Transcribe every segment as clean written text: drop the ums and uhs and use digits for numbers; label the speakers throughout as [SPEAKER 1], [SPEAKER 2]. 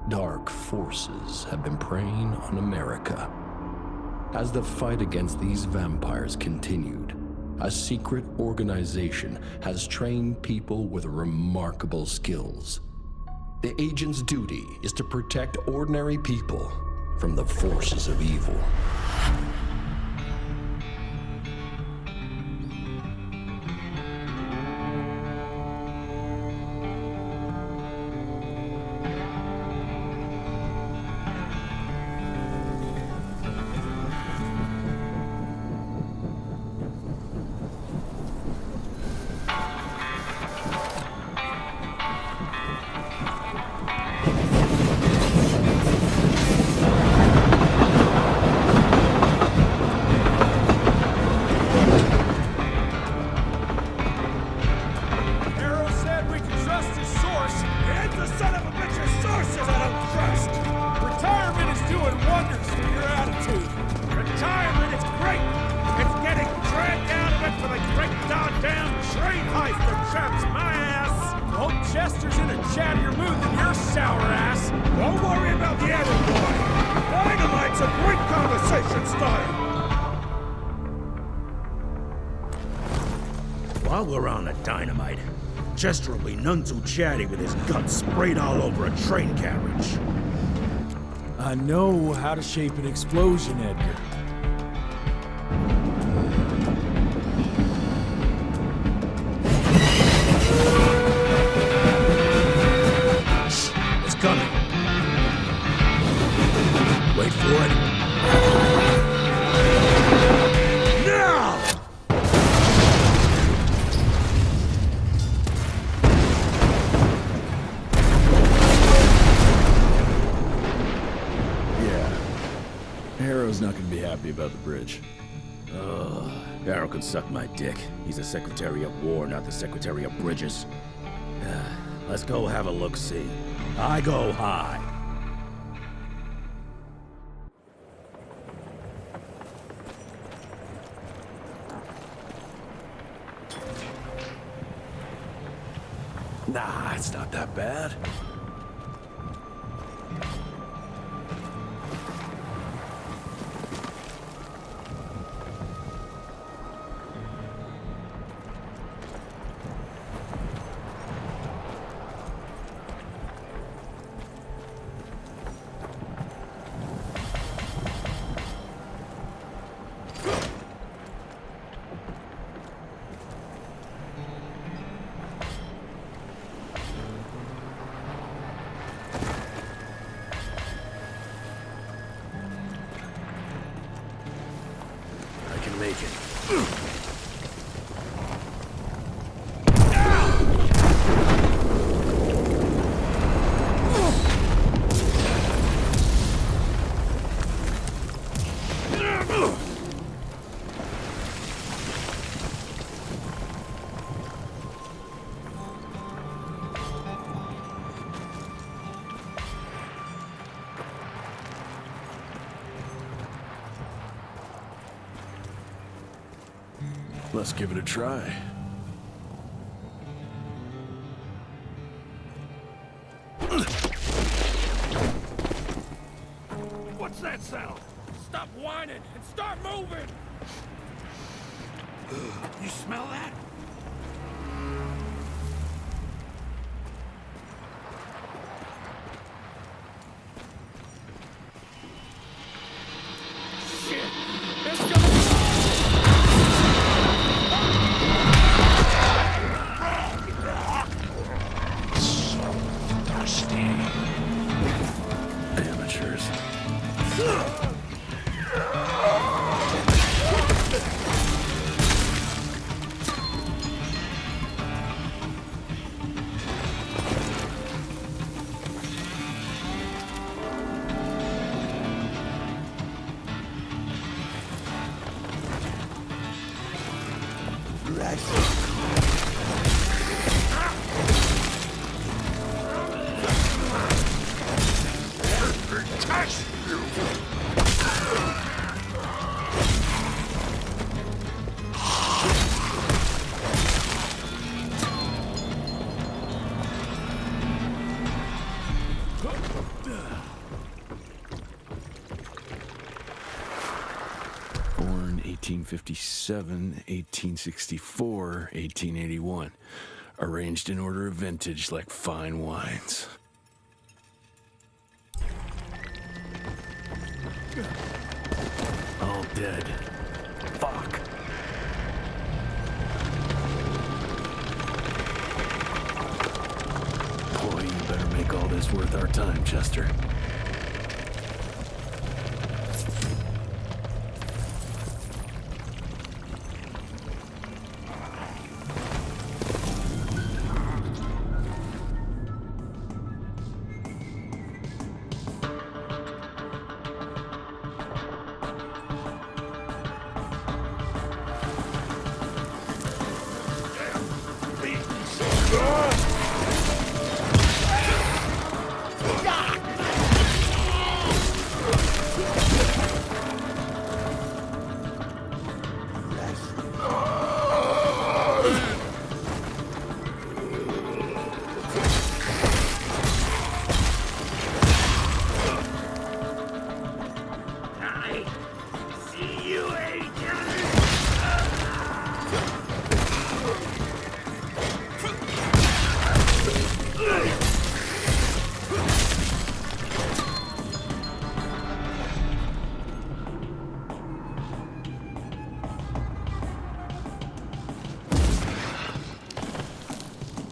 [SPEAKER 1] dark forces have been preying on America. As the fight against these vampires continued, a secret organization has trained people with remarkable skills. The agent's duty is to protect ordinary people from the forces of evil.
[SPEAKER 2] While we're on the dynamite, Chester will be none too chatty with his guts sprayed all over a train carriage.
[SPEAKER 3] I know how to shape an explosion, Edgar.
[SPEAKER 2] It's coming. Wait for it.
[SPEAKER 3] Harrow's not gonna be happy about the bridge.
[SPEAKER 2] Harrow can suck my dick. He's the Secretary of War, not the Secretary of Bridges. Let's go have a look-see. I go high.
[SPEAKER 3] Nah, it's not that bad. Make it. Let's give it a try.
[SPEAKER 2] What's that sound? Stop whining and start moving! You smell that? Shit! It's gonna...
[SPEAKER 1] Amateurs.
[SPEAKER 3] 1857, 1864, 1881. Arranged in order of vintage like fine wines. All dead. Fuck. Boy, you better make all this worth our time, Chester.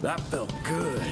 [SPEAKER 3] That felt good.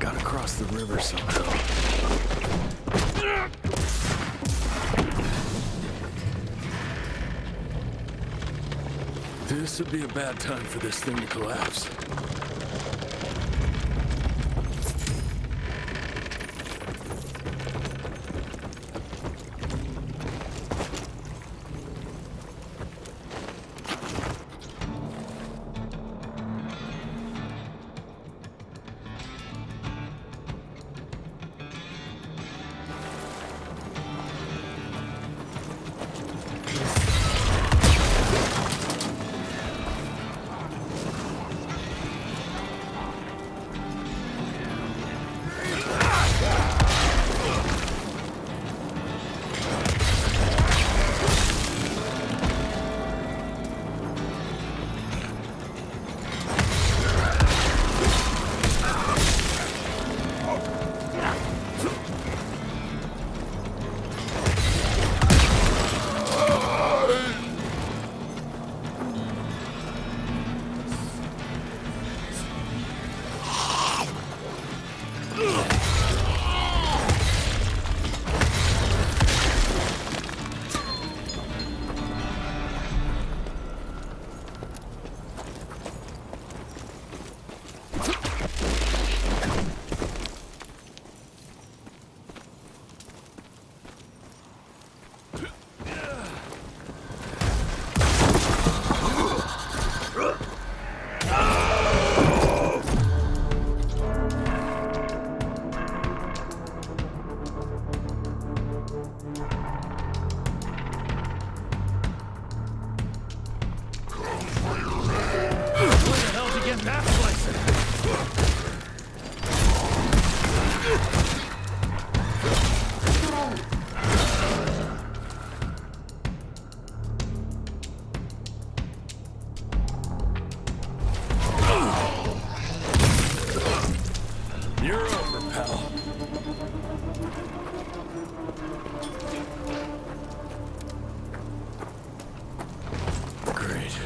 [SPEAKER 3] Gotta cross the river somehow. This would be a bad time for this thing to collapse.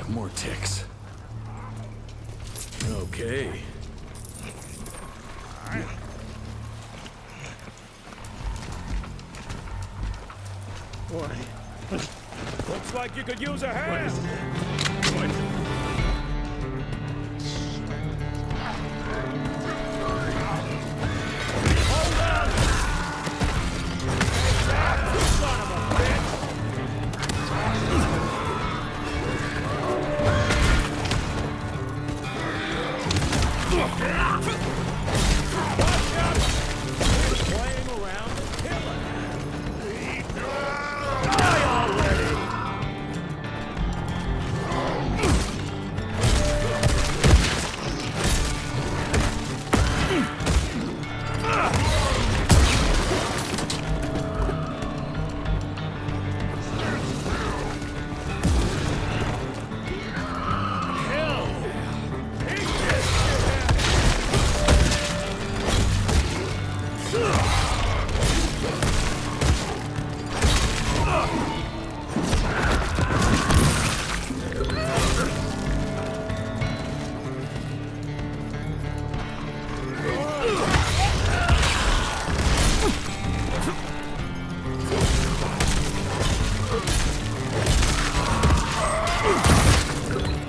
[SPEAKER 3] More ticks. Okay.
[SPEAKER 4] Boy.
[SPEAKER 2] Looks like you could use a hand. Hold on! Son of a bitch! Watch out! He's playing around the killer. Die already!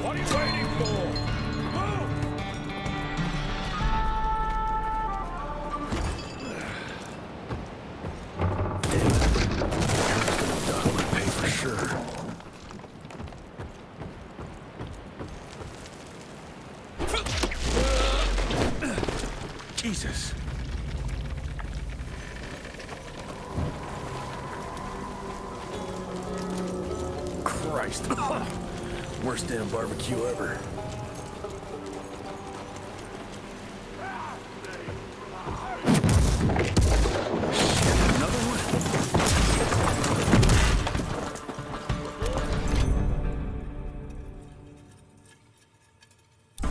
[SPEAKER 2] What are you waiting for? Move!
[SPEAKER 3] Doc would pay for sure. Jesus. Christ. Worst damn barbecue ever. Shit, another one?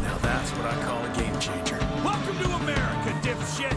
[SPEAKER 3] Now that's what I call a game changer.
[SPEAKER 2] Welcome to America, dipshit!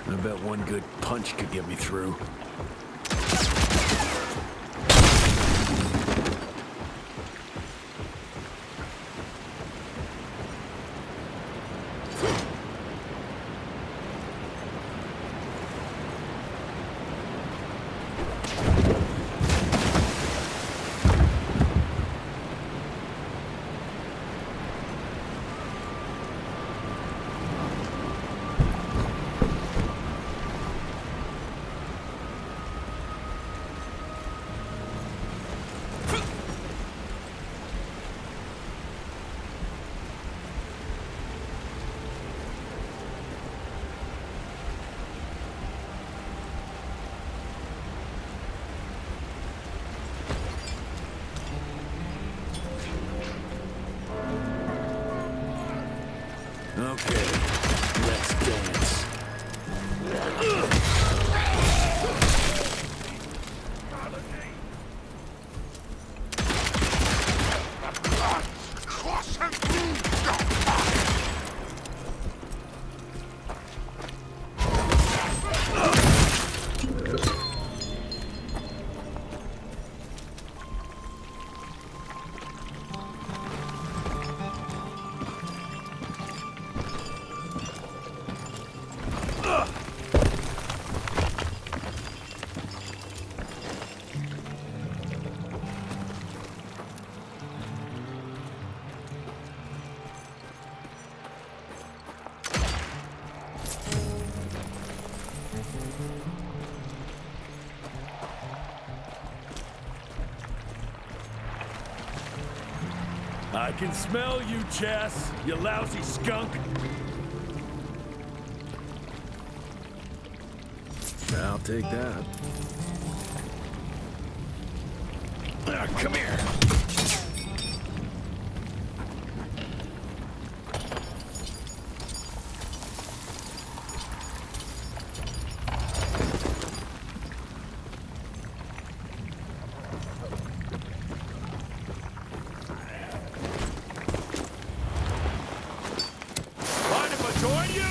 [SPEAKER 3] I bet one good punch could get me through. Okay, let's dance.
[SPEAKER 4] I can smell you, Chess, you lousy skunk.
[SPEAKER 3] I'll take that.
[SPEAKER 4] Come here. Mind if I join you?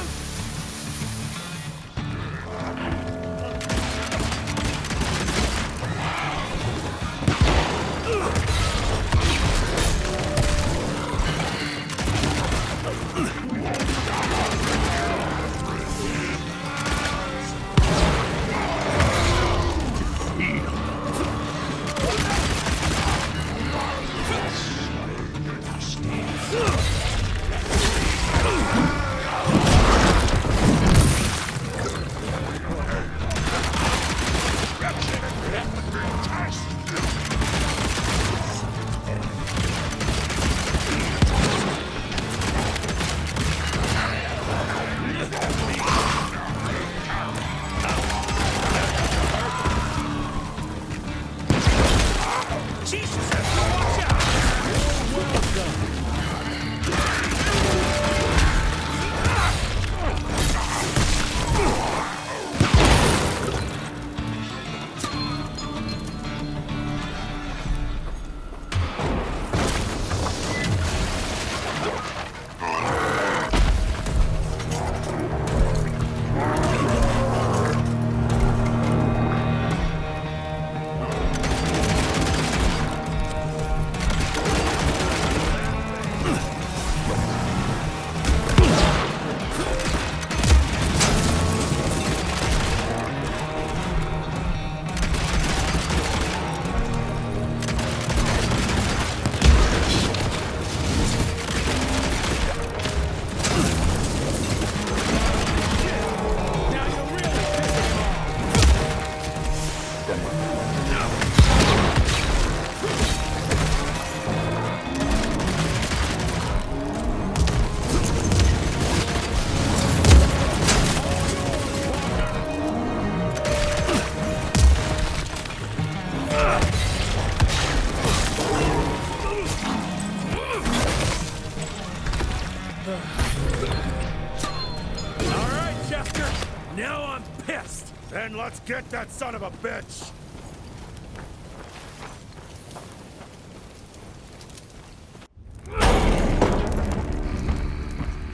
[SPEAKER 4] Now I'm pissed! Then let's get that son of a bitch!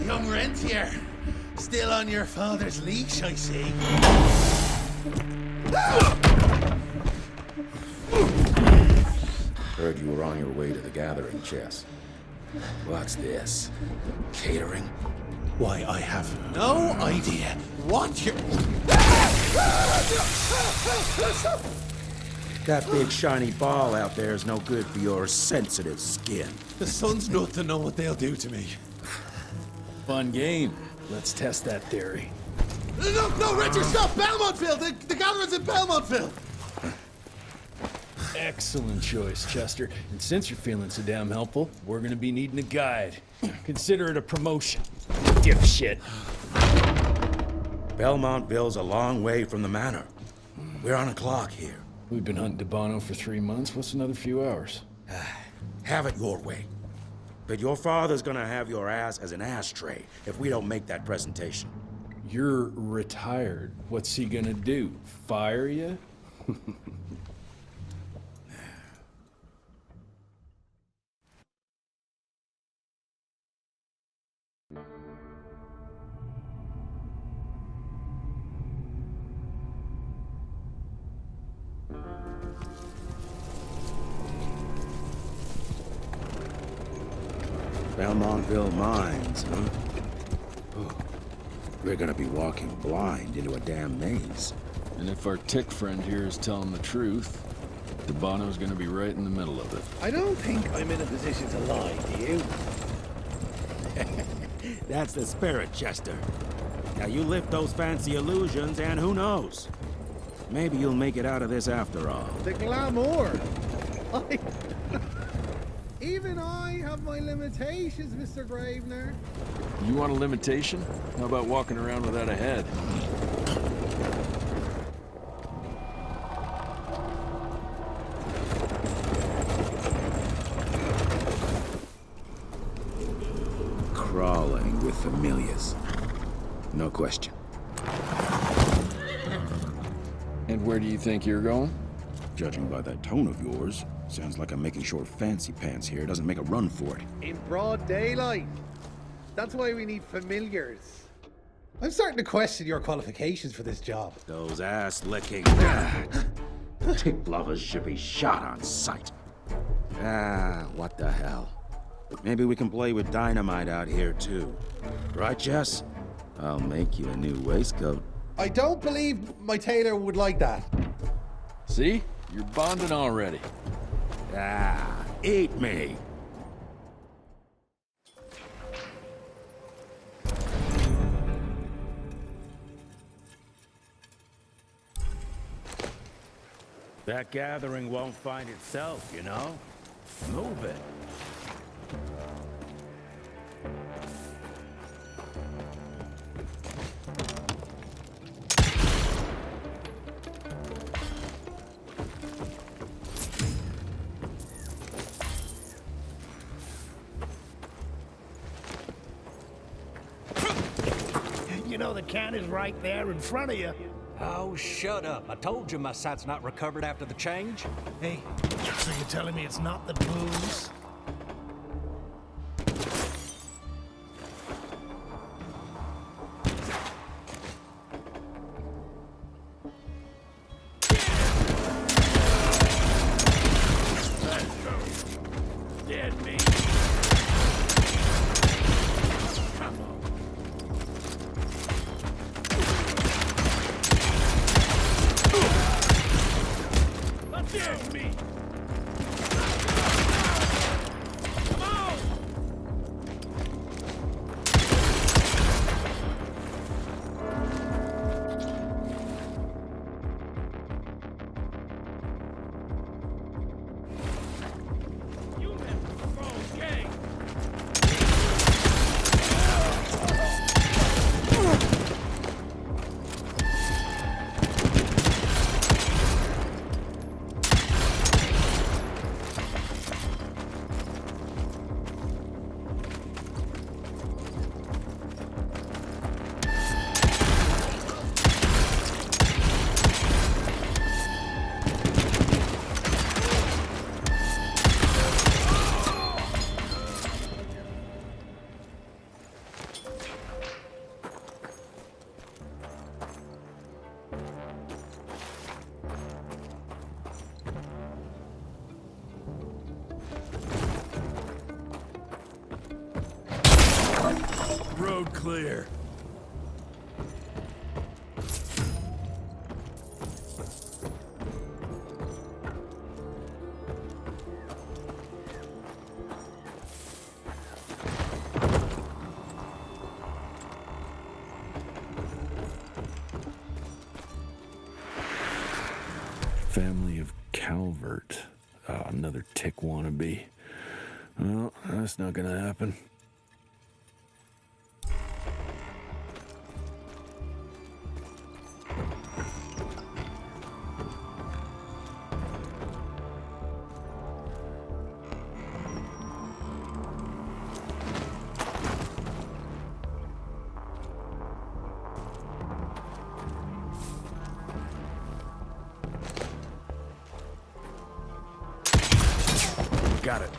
[SPEAKER 5] Young rentier, still on your father's leash, I see.
[SPEAKER 2] Heard you were on your way to the gathering, Chess. What's this? Catering?
[SPEAKER 5] Why, I have no idea what you're...
[SPEAKER 2] That big shiny ball out there is no good for your sensitive skin.
[SPEAKER 5] The sun's not to know what they'll do to me.
[SPEAKER 3] Fun game. Let's test that theory.
[SPEAKER 5] No, Richard, stop! Belmontville! The gathering's in Belmontville!
[SPEAKER 3] Excellent choice, Chester. And since you're feeling so damn helpful, we're gonna be needing a guide. Consider it a promotion. Dipshit.
[SPEAKER 2] Belmontville's a long way from the manor. We're on a clock here.
[SPEAKER 3] We've been hunting DeBono for 3 months. What's another few hours?
[SPEAKER 2] Have it your way. But your father's gonna have your ass as an ashtray if we don't make that presentation.
[SPEAKER 3] You're retired. What's he gonna do? Fire you?
[SPEAKER 2] Belmontville Mines, huh? Oh, we're gonna be walking blind into a damn maze.
[SPEAKER 3] And if our tick friend here is telling the truth, DeBono's gonna be right in the middle of it.
[SPEAKER 5] I don't think I'm in a position to lie, do you?
[SPEAKER 2] That's the spirit, Chester. Now you lift those fancy illusions and who knows? Maybe you'll make it out of this after all.
[SPEAKER 5] The glamour! Even I have my limitations, Mr. Gravener.
[SPEAKER 3] You want a limitation? How about walking around without a head?
[SPEAKER 2] Crawling with familiars. No question.
[SPEAKER 3] And where do you think you're going?
[SPEAKER 2] Judging by that tone of yours, sounds like I'm making sure Fancy Pants here doesn't make a run for it.
[SPEAKER 5] In broad daylight. That's why we need familiars. I'm starting to question your qualifications for this job.
[SPEAKER 2] Those ass-licking tick lovers should be shot on sight. What the hell? Maybe we can play with dynamite out here, too. Right, Jess? I'll make you a new waistcoat.
[SPEAKER 5] I don't believe my tailor would like that.
[SPEAKER 3] See? You're bonding already.
[SPEAKER 2] Eat me!
[SPEAKER 4] That gathering won't find itself, you know? Move it.
[SPEAKER 6] You know the can is right there in front of you.
[SPEAKER 7] Oh, shut up. I told you my sight's not recovered after the change.
[SPEAKER 6] Hey, so you're telling me it's not the booze?
[SPEAKER 4] Dead meat. Dead meat. Come on. You met the wrong gang. Road clear.
[SPEAKER 1] Family of Calvert. Another tick wannabe. Well, that's not gonna happen.
[SPEAKER 4] Got it.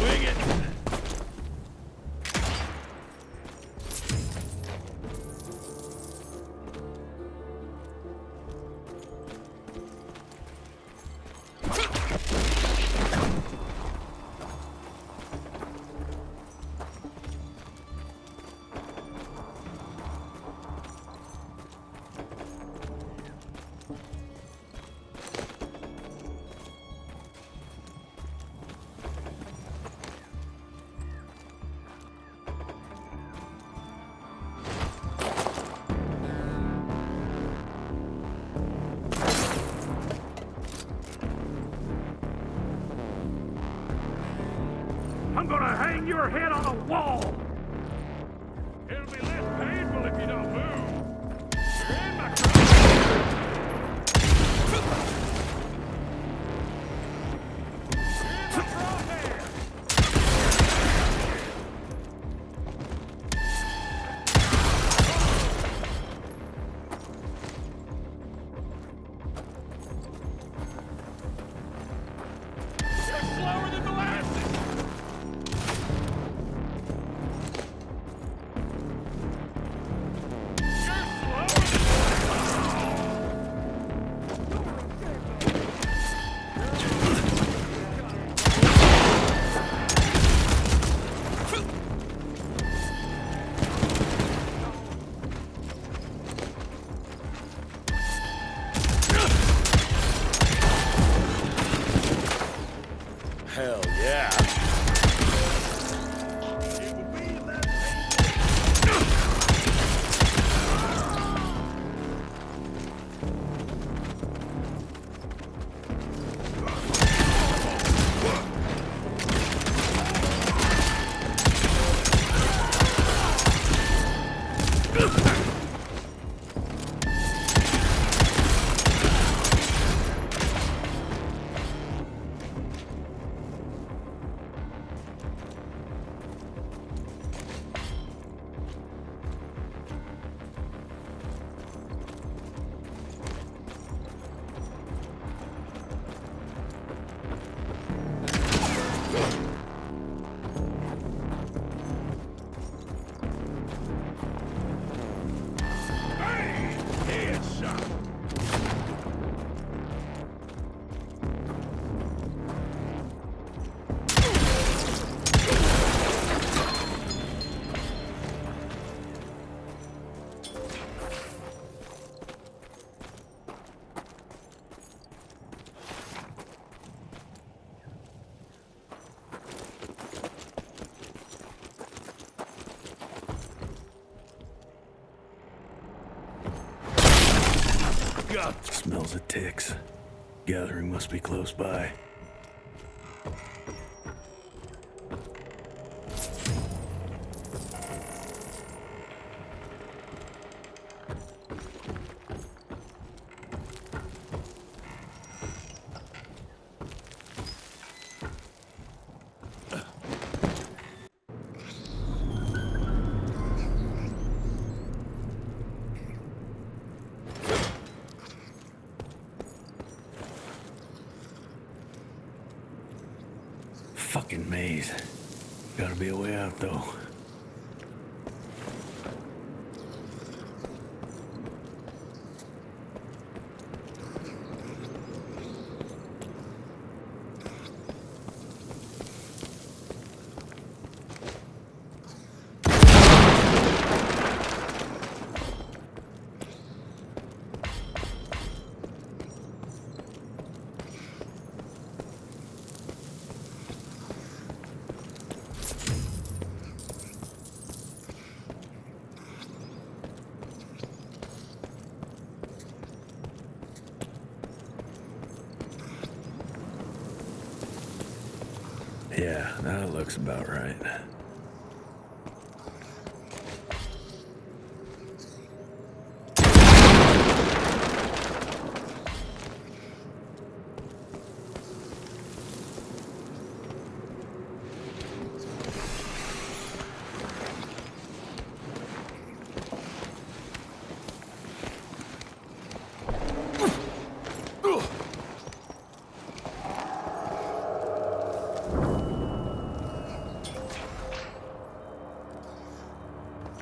[SPEAKER 4] Wing it. bang your head on a wall! It'll be less painful if you don't move. You're in my slower than molasses!
[SPEAKER 2] Hell yeah.
[SPEAKER 3] Smells of ticks. Gathering must be close by. Fucking maze. Gotta be a way out, though. Yeah, that looks about right.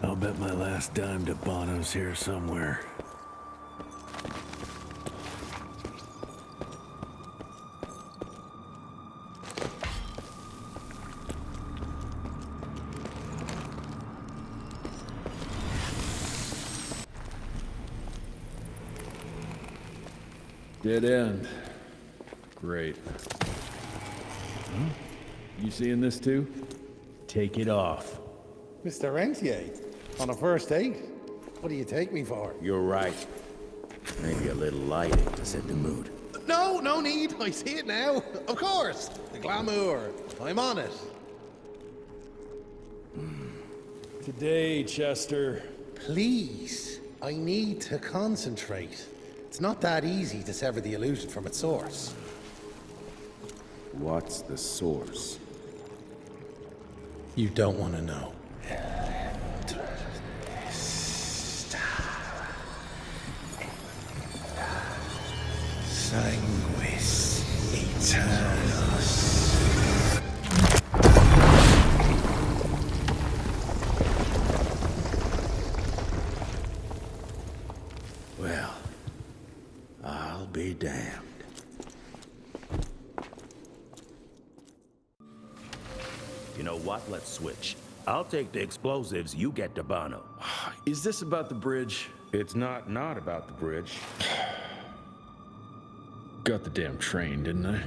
[SPEAKER 3] I'll bet my last dime to Bono's here somewhere.
[SPEAKER 8] Dead end. Great. Huh? You seeing this too?
[SPEAKER 3] Take it off.
[SPEAKER 5] Mr. Rentier, on a first date? What do you take me for?
[SPEAKER 2] You're right. Maybe a little lighting to set the mood.
[SPEAKER 5] No, no need. I see it now. Of course. The glamour. I'm on it.
[SPEAKER 3] a day, Chester.
[SPEAKER 5] Please, I need to concentrate. It's not that easy to sever the illusion from its source.
[SPEAKER 2] What's the source?
[SPEAKER 5] You don't want to know. Sanguis Eternus.
[SPEAKER 2] Well, I'll be damned.
[SPEAKER 9] You know what? Let's switch. I'll take the explosives, you get the Bono.
[SPEAKER 8] Is this about the bridge?
[SPEAKER 2] It's not about the bridge.
[SPEAKER 8] Got the damn train, didn't I?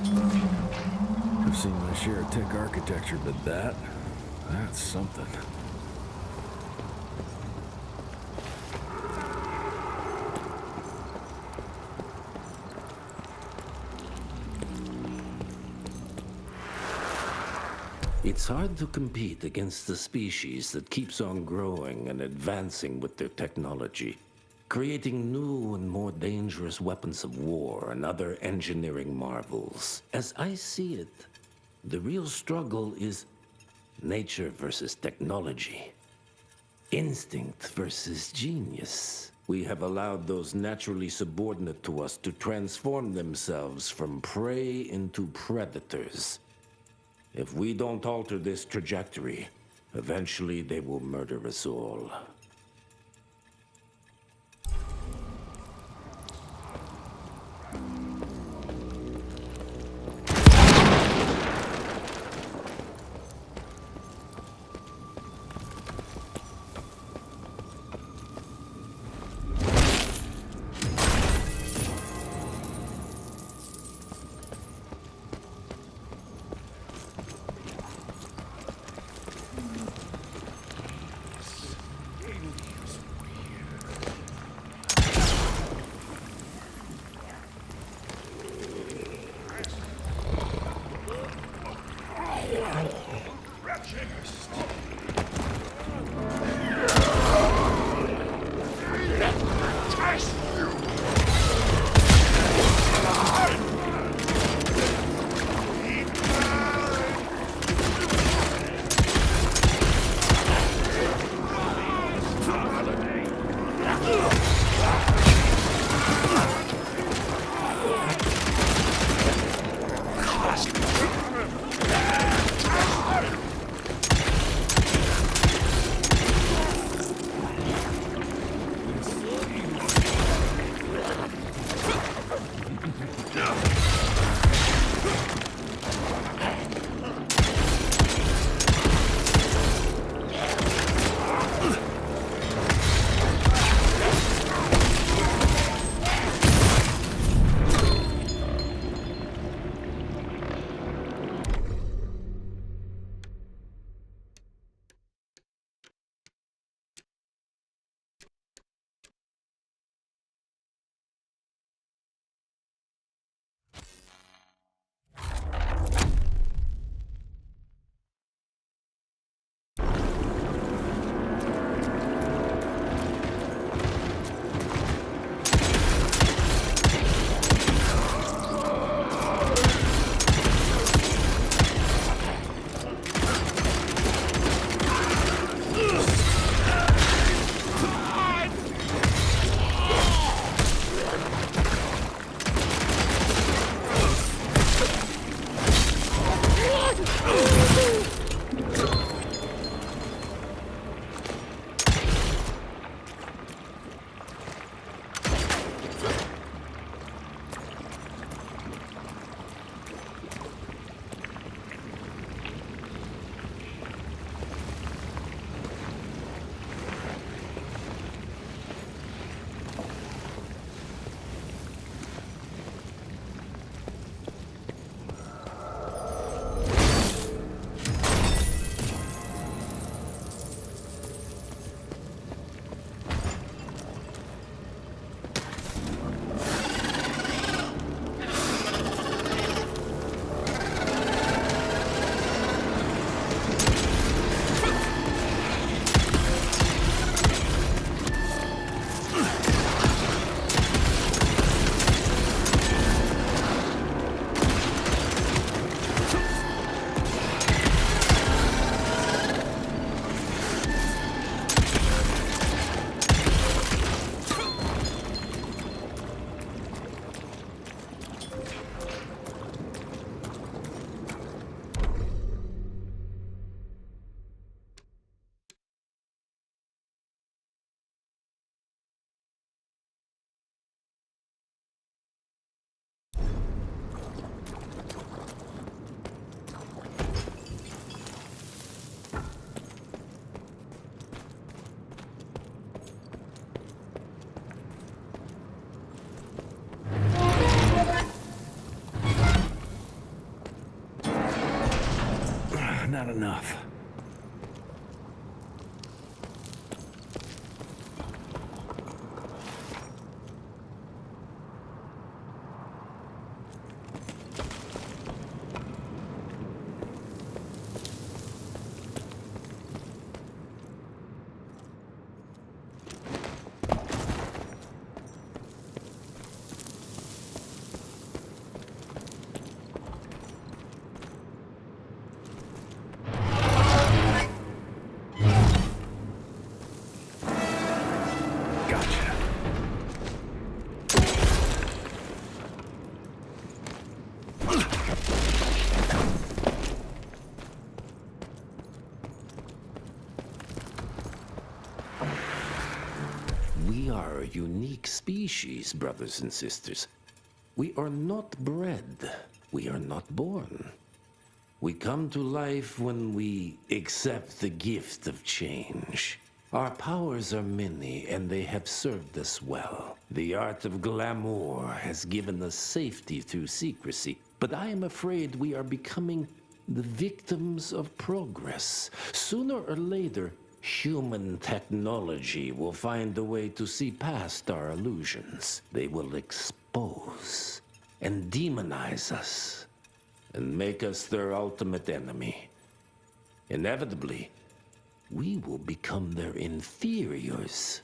[SPEAKER 8] I've seen my share of tech architecture, but that's something.
[SPEAKER 10] It's hard to compete against the species that keeps on growing and advancing with their technology, creating new and more dangerous weapons of war and other engineering marvels. As I see it, the real struggle is nature versus technology, instinct versus genius. We have allowed those naturally subordinate to us to transform themselves from prey into predators. If we don't alter this trajectory, eventually they will murder us all.
[SPEAKER 8] not enough.
[SPEAKER 10] We are a unique species, brothers and sisters. We are not bred. We are not born. We come to life when we accept the gift of change. Our powers are many, and they have served us well. The art of glamour has given us safety through secrecy, but I am afraid we are becoming the victims of progress. Sooner or later, human technology will find a way to see past our illusions. They will expose and demonize us and make us their ultimate enemy. Inevitably, we will become their inferiors.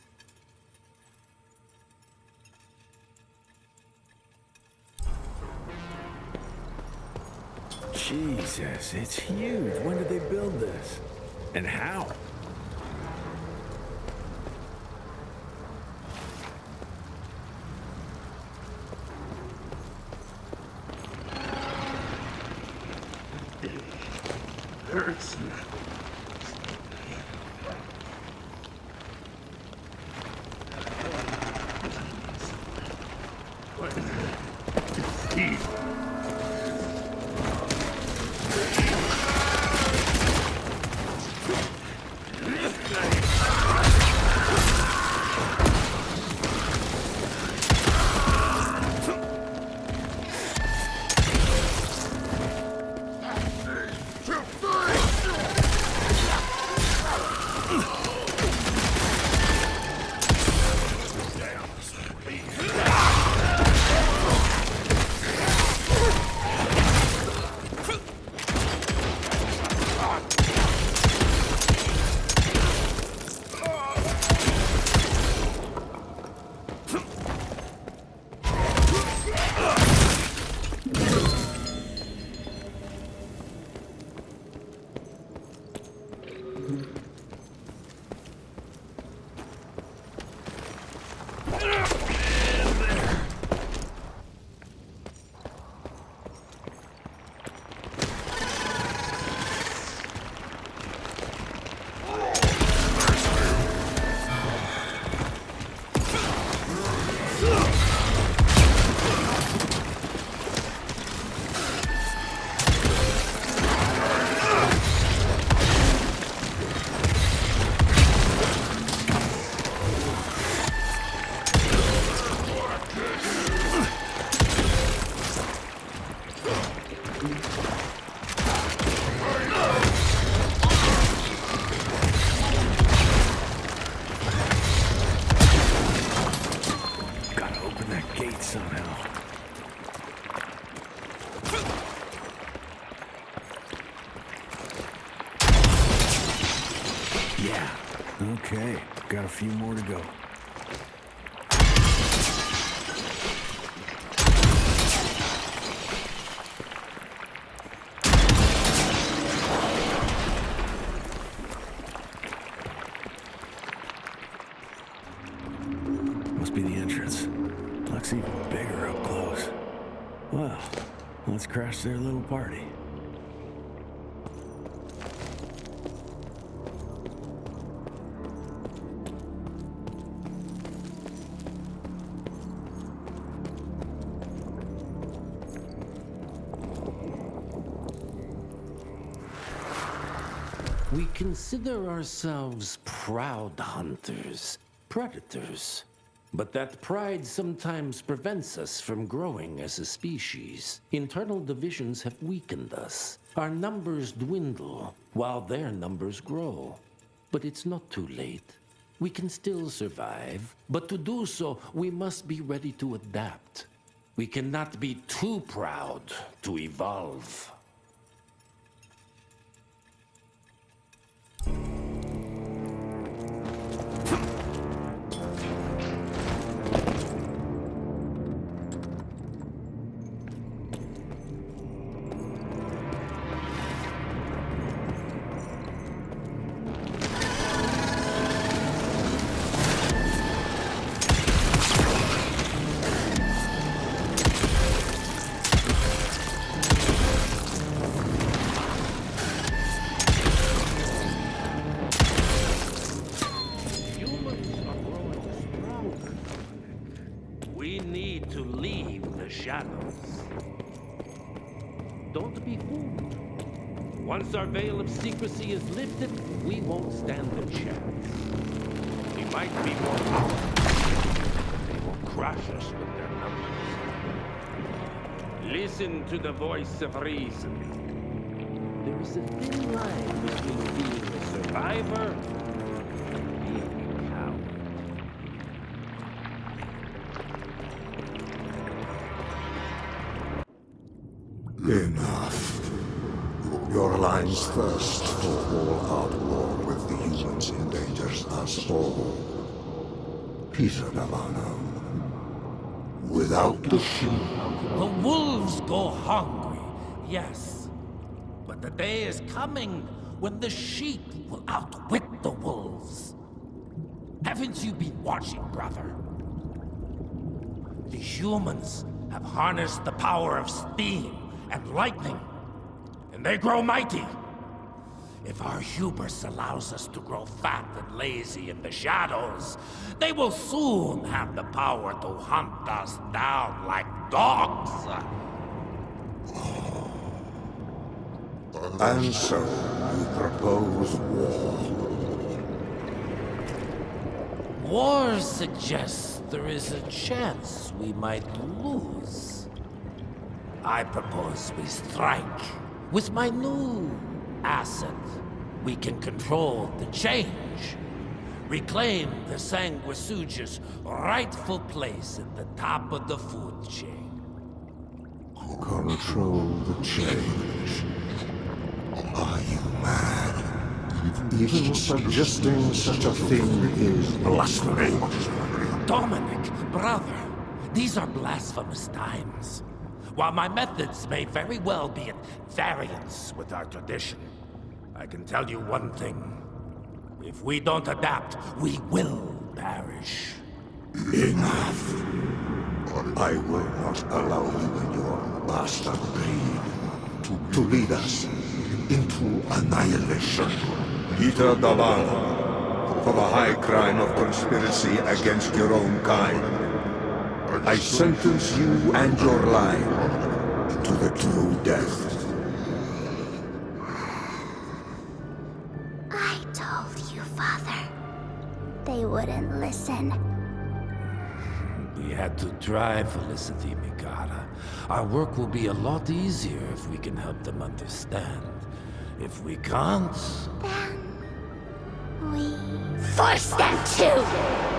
[SPEAKER 8] Jesus, it's huge. When did they build this? And how?
[SPEAKER 2] Hurts.
[SPEAKER 8] Okay, got a few more to go. Must be the entrance. Looks even bigger up close. Well, let's crash their little party.
[SPEAKER 10] We consider ourselves proud hunters, predators. But that pride sometimes prevents us from growing as a species. Internal divisions have weakened us. Our numbers dwindle while their numbers grow. But it's not too late. We can still survive, but to do so, we must be ready to adapt. We cannot be too proud to evolve. We need to leave the shadows. Don't be fooled. Once our veil of secrecy is lifted, we won't stand a chance. We might be more powerful. They will crush us with their numbers. Listen to the voice of reason. There is a thin line between being a survivor and being a coward.
[SPEAKER 11] Enough. Your alliance thirst for all-out war with the humans endangers us all. Peter Navano. Without the sheep.
[SPEAKER 7] The wolves go hungry, yes. But the day is coming when the sheep will outwit the wolves. Haven't you been watching, brother? The humans have harnessed the power of steam and lightning, and they grow mighty. If our hubris allows us to grow fat and lazy in the shadows, they will soon have the power to hunt us down like dogs.
[SPEAKER 11] And so, you propose war.
[SPEAKER 7] War suggests there is a chance we might lose. I propose we strike. With my new asset, we can control the change. Reclaim the Sanguisuja's rightful place at the top of the food chain.
[SPEAKER 11] Control the change. Are you mad? Even suggesting such a thing is blasphemy.
[SPEAKER 7] Dominic, brother, these are blasphemous times. While my methods may very well be at variance with our tradition, I can tell you one thing. If we don't adapt, we will perish.
[SPEAKER 11] Enough. I will not allow you and your bastard breed to lead us into annihilation. Peter Davano, for the high crime of conspiracy against your own kind, I sentence you and your line to the true death.
[SPEAKER 12] I told you, Father. They wouldn't listen.
[SPEAKER 7] We had to try, Felicity Mikata. Our work will be a lot easier if we can help them understand. If we can't...
[SPEAKER 12] Then... we... force them to!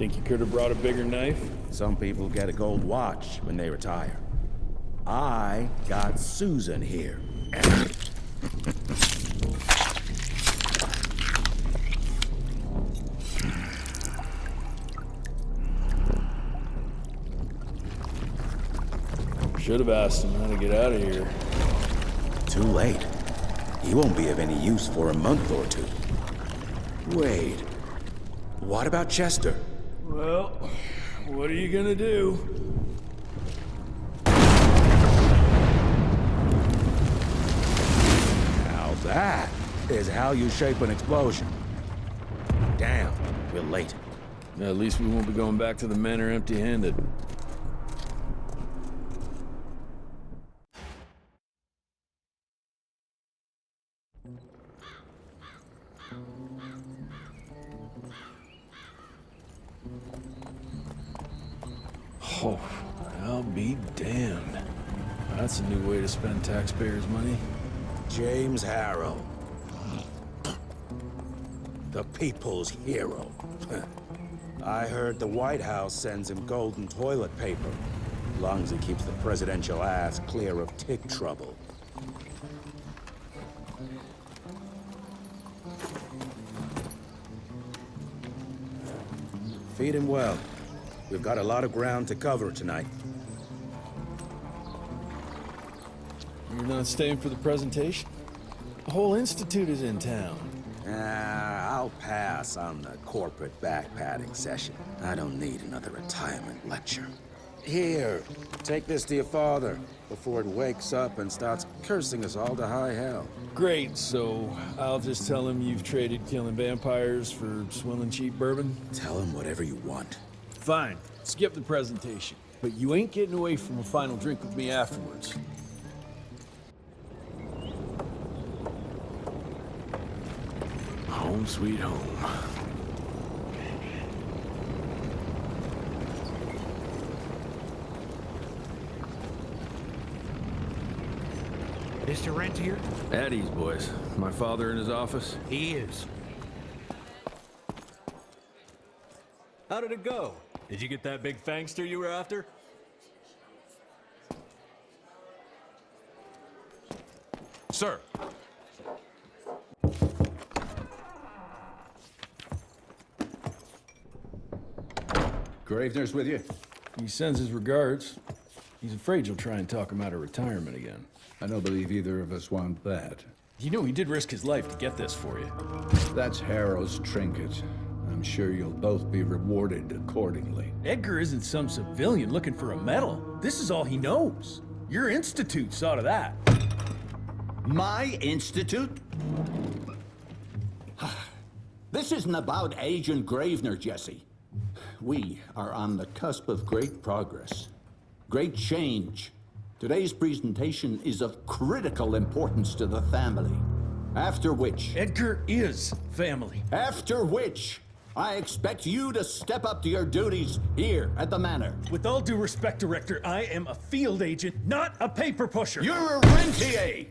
[SPEAKER 3] Think you could have brought a bigger knife?
[SPEAKER 2] Some people get a gold watch when they retire. I got Susan here.
[SPEAKER 3] Should have asked him how to get out of here.
[SPEAKER 2] Too late. He won't be of any use for a month or two. Wait. What about Chester?
[SPEAKER 3] Well, what are you gonna do?
[SPEAKER 2] Now that is how you shape an explosion. Damn, we're late.
[SPEAKER 3] At least we won't be going back to the manor empty-handed. Oh, I'll be damned. That's a new way to spend taxpayers' money.
[SPEAKER 2] James Harrow. The people's hero. I heard the White House sends him golden toilet paper. As long as he keeps the presidential ass clear of tick trouble. Feed him well. We've got a lot of ground to cover tonight.
[SPEAKER 3] You're not staying for the presentation? The whole institute is in town.
[SPEAKER 2] I'll pass on the corporate backpatting session. I don't need another retirement lecture. Here, take this to your father before it wakes up and starts cursing us all to high hell.
[SPEAKER 3] Great, so I'll just tell him you've traded killing vampires for swilling cheap bourbon?
[SPEAKER 2] Tell him whatever you want.
[SPEAKER 3] Fine, skip the presentation. But you ain't getting away from a final drink with me afterwards.
[SPEAKER 8] Home sweet home.
[SPEAKER 6] Mr. Rentier?
[SPEAKER 8] At ease, boys. My father in his office?
[SPEAKER 6] He is.
[SPEAKER 13] How did it go? Did you get that big fangster you were after?
[SPEAKER 4] Sir.
[SPEAKER 14] Gravener's with you?
[SPEAKER 3] He sends his regards. He's afraid you'll try and talk him out of retirement again.
[SPEAKER 14] I don't believe either of us want that.
[SPEAKER 3] You know he did risk his life to get this for you.
[SPEAKER 14] That's Harrow's trinket. I'm sure you'll both be rewarded accordingly.
[SPEAKER 3] Edgar isn't some civilian looking for a medal. This is all he knows. Your institute saw to that.
[SPEAKER 15] My institute? This isn't about Agent Gravener, Jesse. We are on the cusp of great progress, great change. Today's presentation is of critical importance to the family. After which...
[SPEAKER 3] Edgar is family.
[SPEAKER 15] After which, I expect you to step up to your duties here at the manor.
[SPEAKER 3] With all due respect, Director, I am a field agent, not a paper pusher.
[SPEAKER 15] You're a rentier!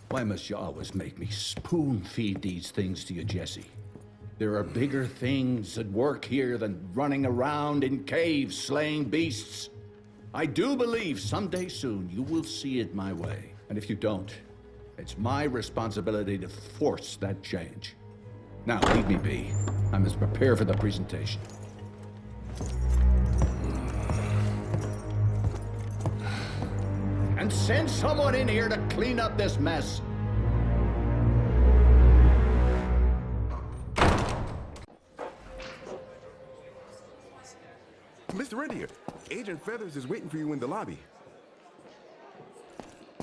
[SPEAKER 14] Why must you always make me spoon-feed these things to you, Jesse? There are bigger things at work here than running around in caves slaying beasts. I do believe someday soon you will see it my way. And if you don't, it's my responsibility to force that change. Now, leave me be. I must prepare for the presentation.
[SPEAKER 15] And send someone in here to clean up this mess.
[SPEAKER 16] Mr. Rentier, Agent Feathers is waiting for you in the lobby.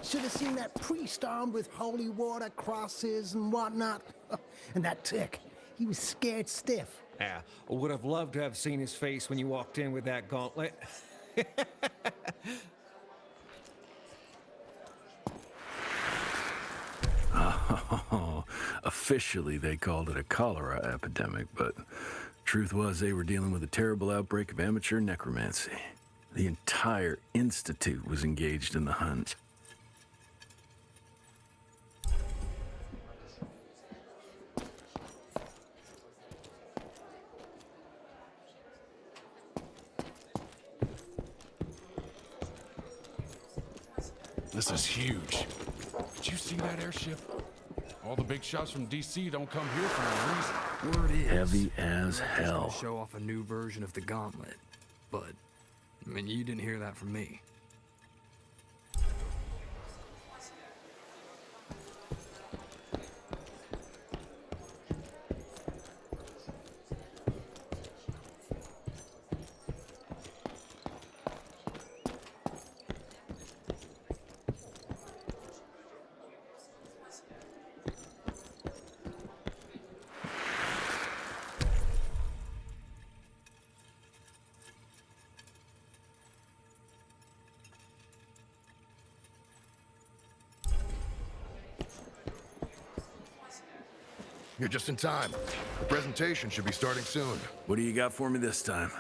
[SPEAKER 6] Should have seen that priest armed with holy water, crosses, and whatnot. And that tick, he was scared stiff.
[SPEAKER 17] Yeah, I would have loved to have seen his face when you walked in with that gauntlet.
[SPEAKER 8] Oh, officially they called it a cholera epidemic, but truth was they were dealing with a terrible outbreak of amateur necromancy. The entire institute was engaged in the hunt.
[SPEAKER 18] This is huge. Did you see that airship? All the big shots from DC don't come here for no reason.
[SPEAKER 8] Word is heavy as
[SPEAKER 17] they're just gonna
[SPEAKER 8] hell.
[SPEAKER 17] show off a new version of the gauntlet. But, I mean, you didn't hear that from me.
[SPEAKER 19] You're just in time. The presentation should be starting soon.
[SPEAKER 8] What do you got for me this time?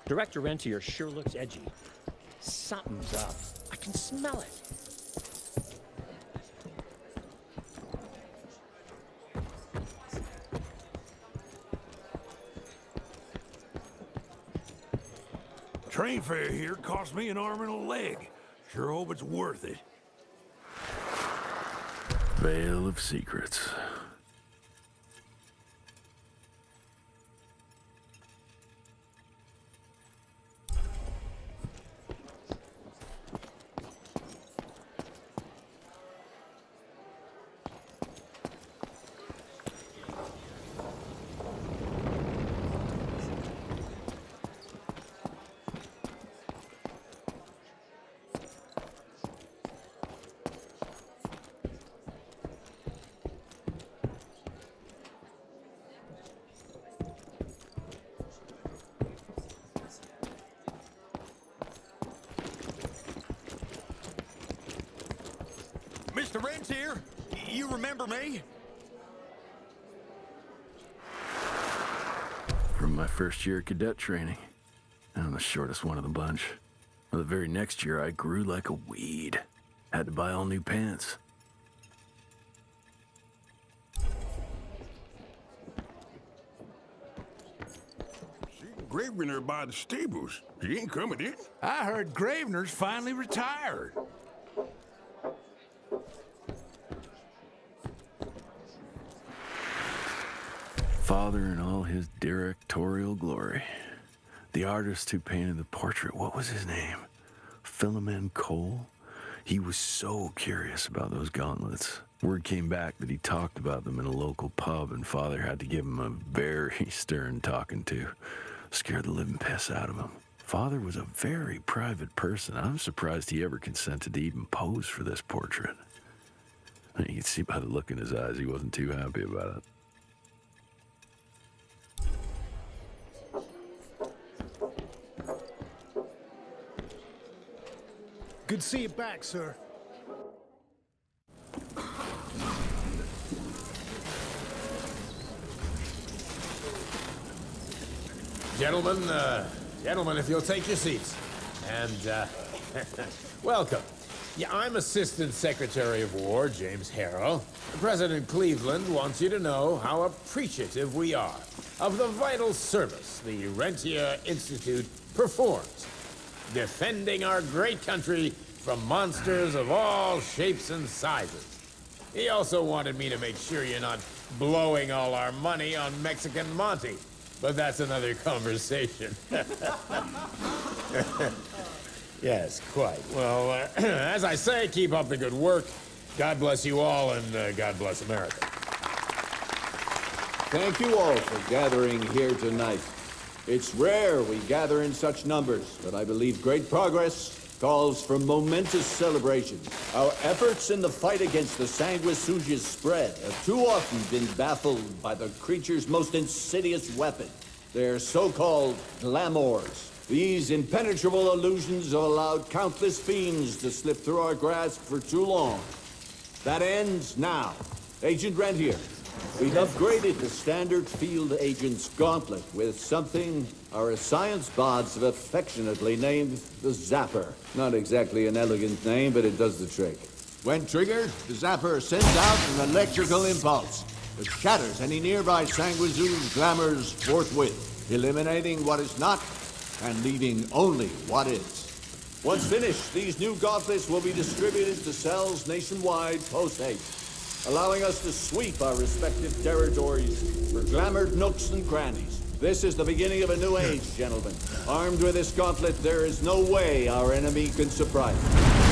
[SPEAKER 20] Director Rentier sure looks edgy. Something's up. I can smell it.
[SPEAKER 9] Train fare here cost me an arm and a leg. Sure hope it's worth it.
[SPEAKER 8] Veil of Secrets.
[SPEAKER 9] Mr. Rentier, you remember me?
[SPEAKER 8] From my first year of cadet training. I'm the shortest one of the bunch. Well, the very next year, I grew like a weed. Had to buy all new pants.
[SPEAKER 9] Gravener by the stables. He ain't coming in.
[SPEAKER 21] I heard Gravener's finally retired.
[SPEAKER 8] Father in all his directorial glory. The artist who painted the portrait, what was his name? Philomen Cole? He was so curious about those gauntlets. Word came back that he talked about them in a local pub, and Father had to give him a very stern talking to. Scared the living piss out of him. Father was a very private person. I'm surprised he ever consented to even pose for this portrait. You can see by the look in his eyes, he wasn't too happy about it.
[SPEAKER 6] Good to see you back, sir.
[SPEAKER 22] Gentlemen, if you'll take your seats. And, welcome. Yeah, I'm Assistant Secretary of War, James Harrow. President Cleveland wants you to know how appreciative we are of the vital service the Rentier Institute performs, defending our great country from monsters of all shapes and sizes. He also wanted me to make sure you're not blowing all our money on Mexican Monty. but that's another conversation. Yes, quite. Well, as I say, keep up the good work. God bless you all, and God bless America.
[SPEAKER 15] Thank you all for gathering here tonight. It's rare we gather in such numbers, but I believe great progress calls for momentous celebration. Our efforts in the fight against the sanguisuga's spread have too often been baffled by the creature's most insidious weapon, their so-called glamours. These impenetrable illusions have allowed countless fiends to slip through our grasp for too long. That ends now. Agent Rent here. We've upgraded the standard field agent's gauntlet with something our science bots have affectionately named the Zapper. Not exactly an elegant name, but it does the trick. When triggered, the Zapper sends out an electrical impulse that shatters any nearby sanguisuga's glamours forthwith, eliminating what is not and leaving only what is. Once finished, these new gauntlets will be distributed to cells nationwide post-haste, allowing us to sweep our respective territories for glamored nooks and crannies. This is the beginning of a new age, gentlemen. Armed with this gauntlet, there is no way our enemy can surprise us.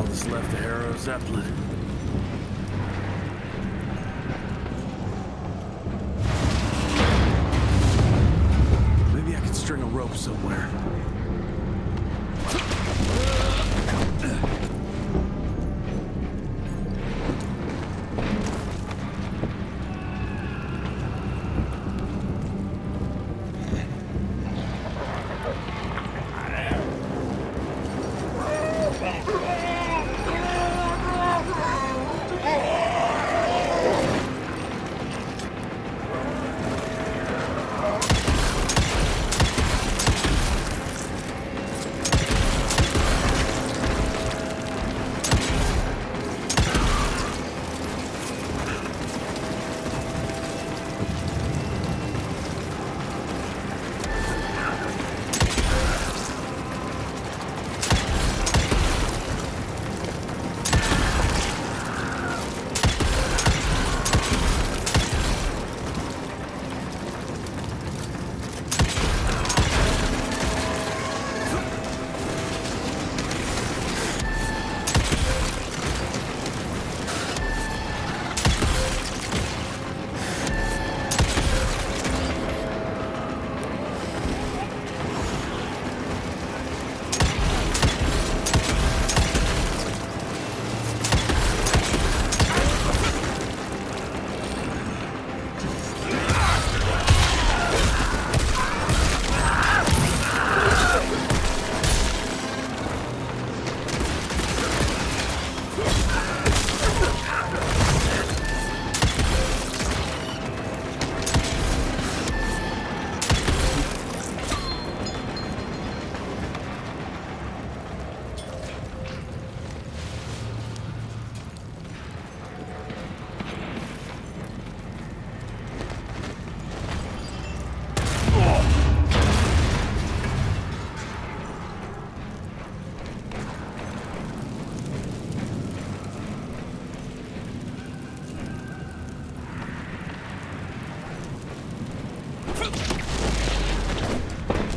[SPEAKER 8] that's left of Harrow Zeppelin. Maybe I could string a rope somewhere.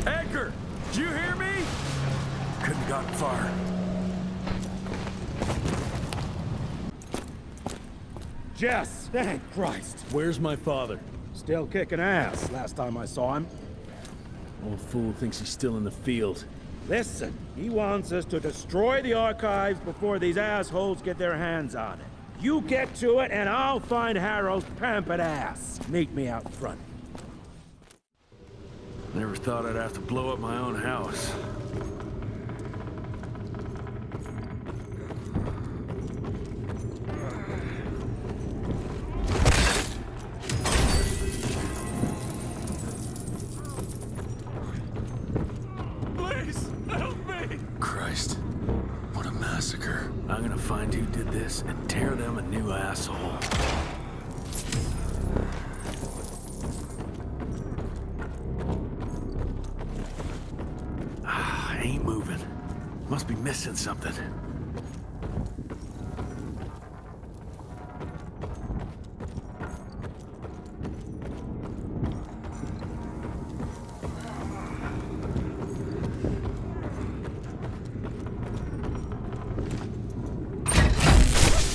[SPEAKER 8] Edgar! Did you hear me? Couldn't have gotten far.
[SPEAKER 2] Jess! Thank Christ!
[SPEAKER 3] Where's my father?
[SPEAKER 2] Still kicking ass, last time I saw him.
[SPEAKER 3] Old fool thinks he's still in the field.
[SPEAKER 2] Listen, he wants us to destroy the archives before these assholes get their hands on it. You get to it, and I'll find Harrow's pampered ass. Meet me out front.
[SPEAKER 8] Never thought I'd have to blow up my own house.
[SPEAKER 18] Please, help me!
[SPEAKER 8] Christ, what a massacre. I'm gonna find who did this and tear them a new asshole. Ain't moving. Must be missing something.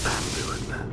[SPEAKER 8] That'll do it.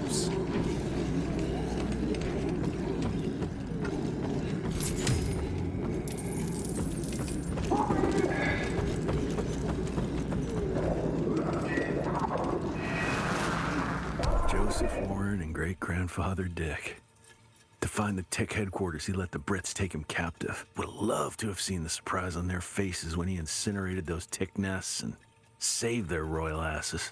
[SPEAKER 18] explosives.
[SPEAKER 8] Joseph Warren and great-grandfather Dick. To find the Tick headquarters, he let the Brits take him captive. Would have loved to have seen the surprise on their faces when he incinerated those Tick nests and saved their royal asses.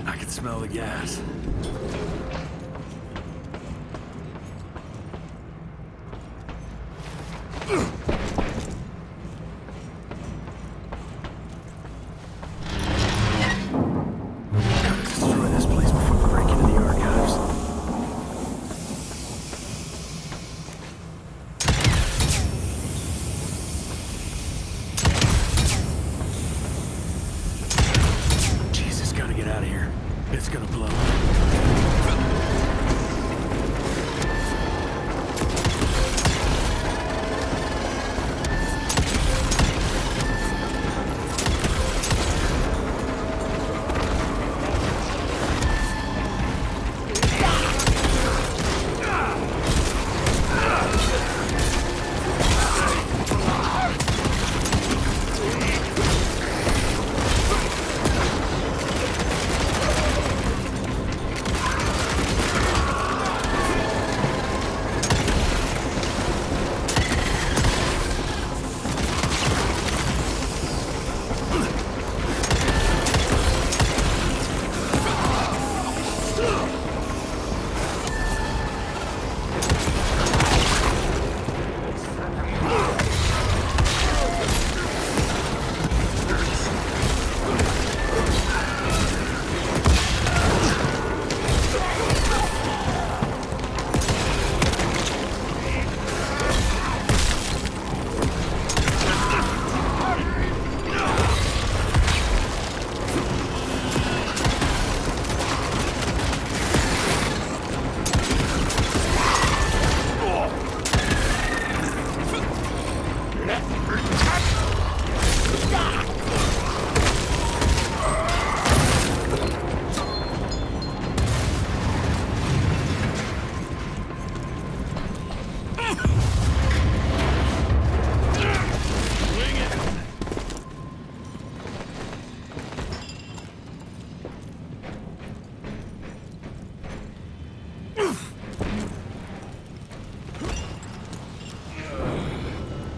[SPEAKER 8] I can smell the gas. Gotta destroy this place before we break into the archives. Jesus, gotta get out of here. It's gonna blow.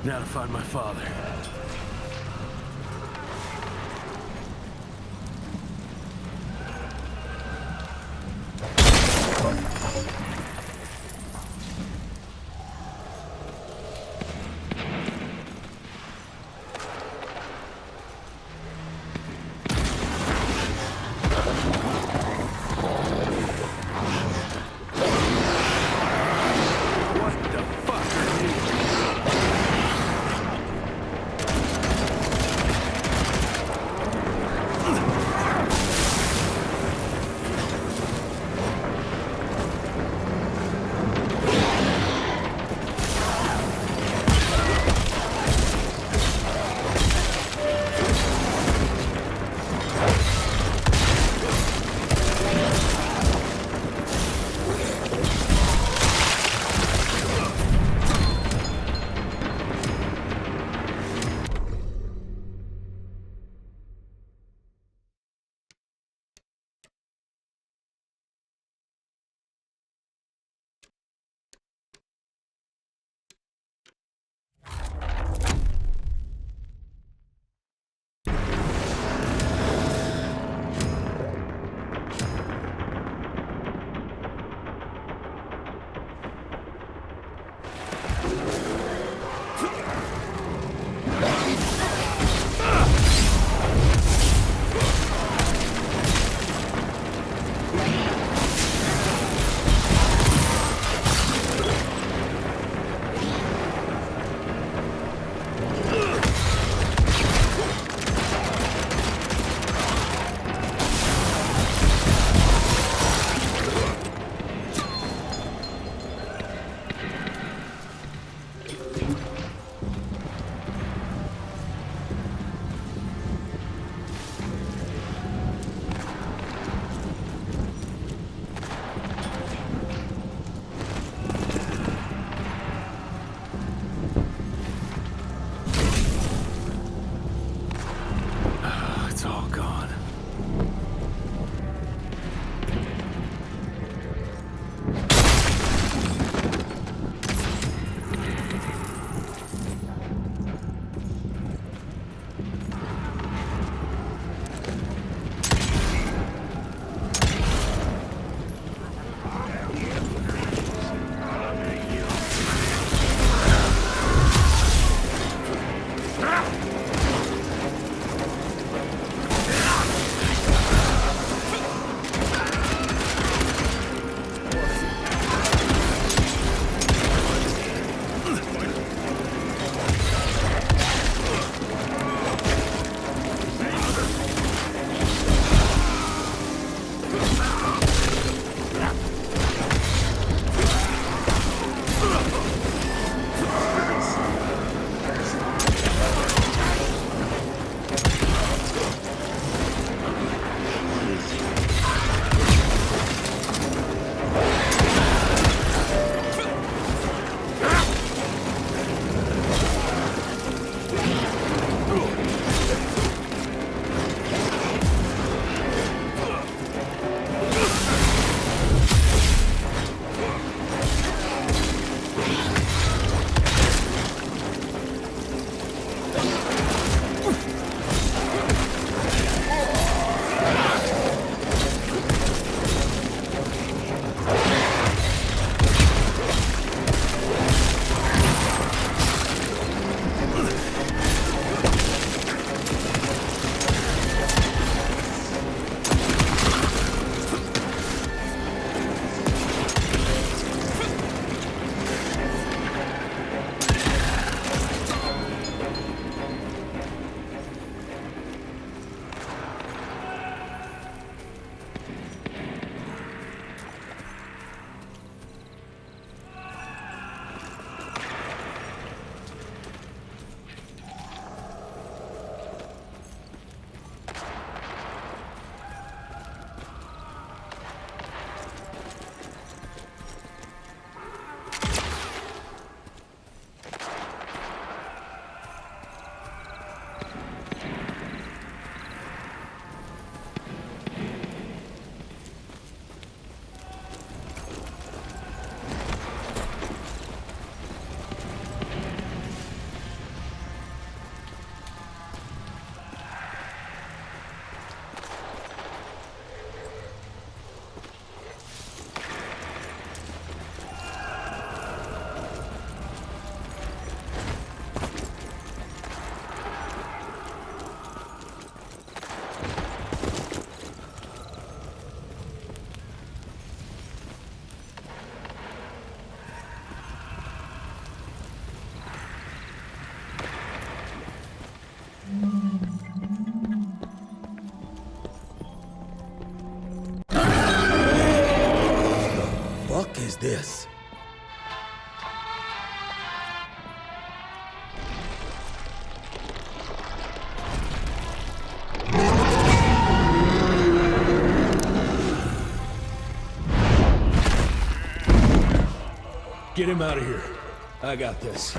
[SPEAKER 8] Now to find my father. What the fuck are you?
[SPEAKER 3] Get him out of here. I got this.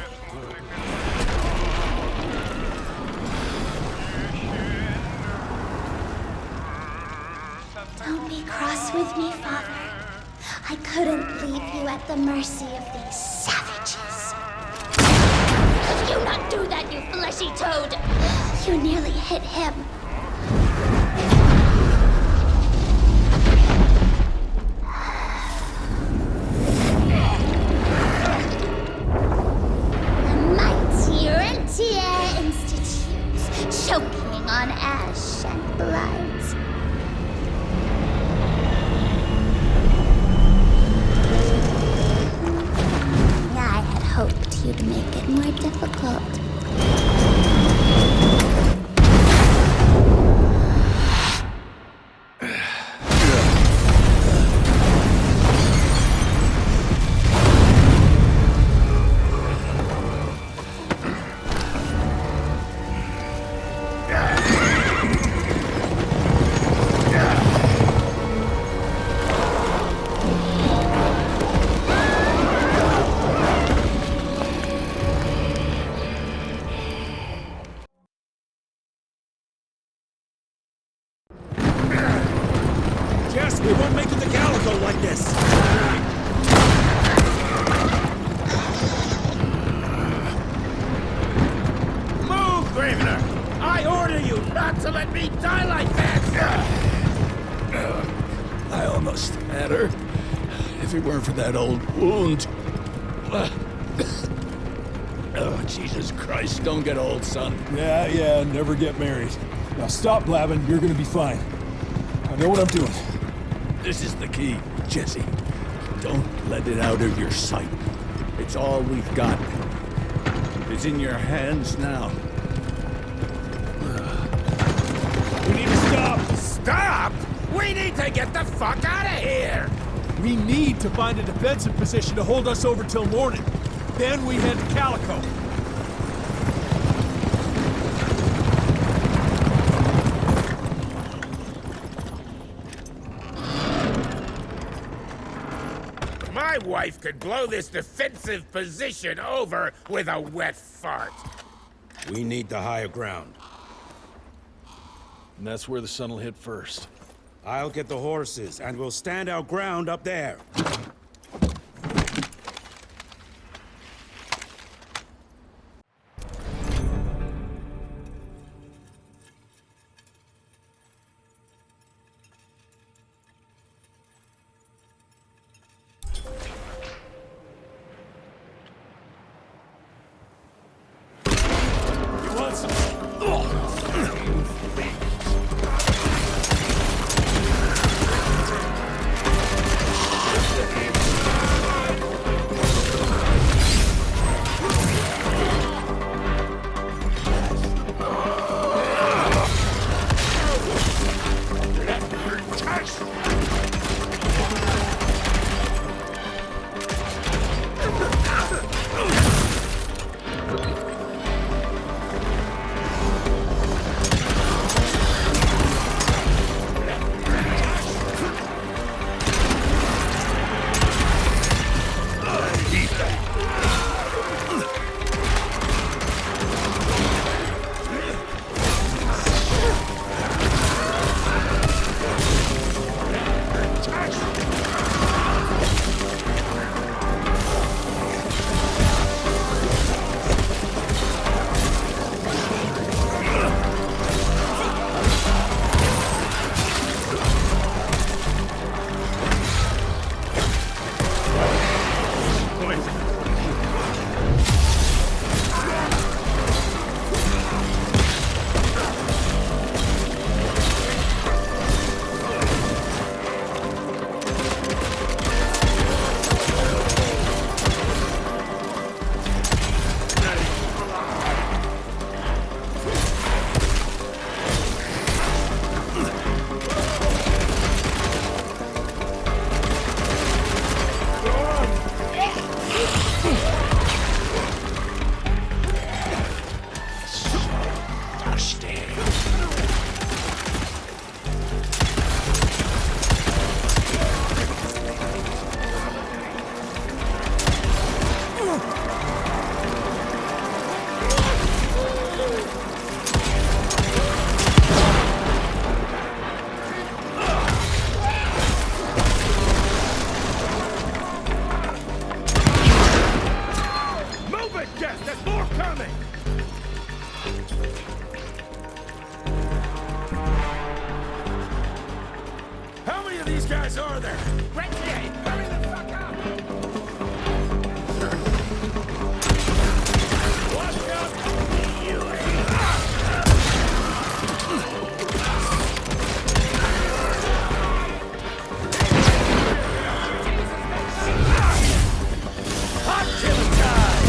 [SPEAKER 12] Don't be cross with me, Father. I couldn't leave you at the mercy of these savages. Could you not do that, you fleshy toad? You nearly hit him. The mighty Rentier Institute, choking on ash and blood. I had hoped you'd make it more difficult.
[SPEAKER 2] Jess, we won't make it to Calico like this!
[SPEAKER 22] Move, Gravener! I order you not to let me die like that!
[SPEAKER 3] I almost had her. If it weren't for that old wound. Oh, Jesus Christ, don't get old, son. Yeah, never get married. Now stop blabbing, you're gonna be fine. I know what I'm doing. This is the key, Jesse. Don't let it out of your sight. It's all we've got. It's in your hands now. We need to stop!
[SPEAKER 22] Stop! We need to get the fuck out of here!
[SPEAKER 3] We need to find a defensive position to hold us over till morning. Then we head to Calico.
[SPEAKER 22] My wife could blow this defensive position over with a wet fart.
[SPEAKER 2] We need the higher ground.
[SPEAKER 3] And that's where the sun will hit first.
[SPEAKER 2] I'll get the horses, and we'll stand our ground up there.
[SPEAKER 3] Coming! How many of these guys are there? Rentier, hurry the fuck up! Watch out! Hot killing time!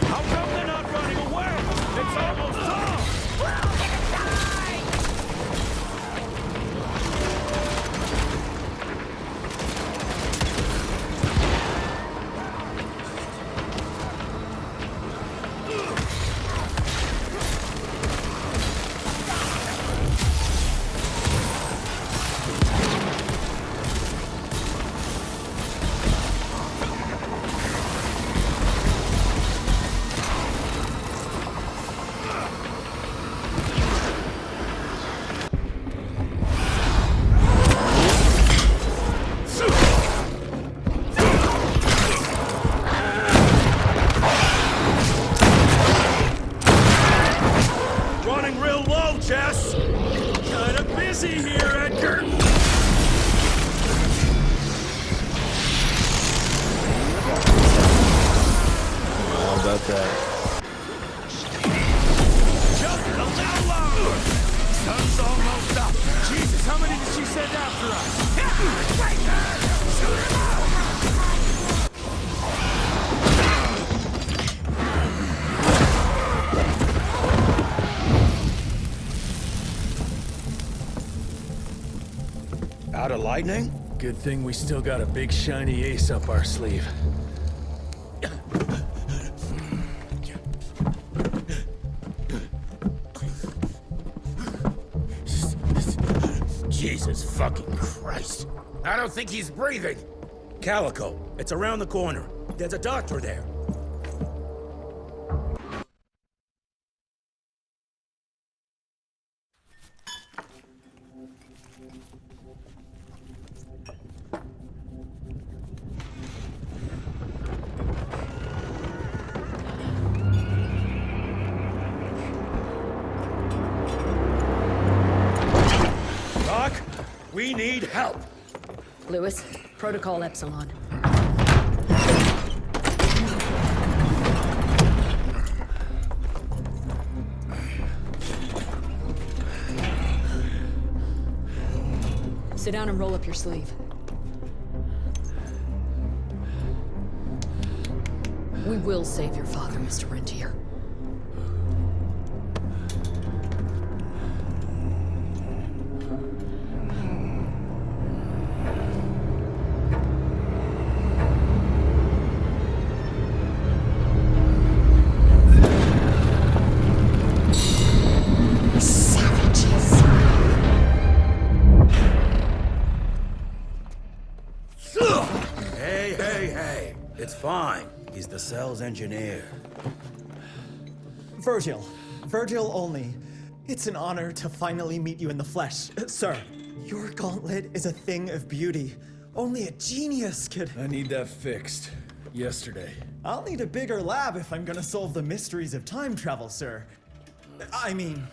[SPEAKER 4] How come they're not running away? It's almost done! We're all gonna die!
[SPEAKER 2] Running real low, Jess! Kinda busy here, Edgar!
[SPEAKER 8] How about that?
[SPEAKER 4] Just a little longer! Sun's almost up! Jesus, how many did she send after us? Right there! Shoot him out!
[SPEAKER 2] Out of lightning?
[SPEAKER 3] Good thing we still got a big shiny ace up our sleeve.
[SPEAKER 2] Jesus fucking Christ.
[SPEAKER 22] I don't think he's breathing.
[SPEAKER 2] Calico, it's around the corner. There's a doctor there. Doc, we need help.
[SPEAKER 1] Lewis, Protocol Epsilon. Sit down and roll up your sleeve. We will save your father, Mr. Rentier.
[SPEAKER 2] Hey, it's fine. He's the cell's engineer.
[SPEAKER 5] Virgil only. It's an honor to finally meet you in the flesh. Sir, your gauntlet is a thing of beauty. Only a genius could...
[SPEAKER 3] I need that fixed. Yesterday.
[SPEAKER 5] I'll need a bigger lab if I'm gonna solve the mysteries of time travel, sir. I mean...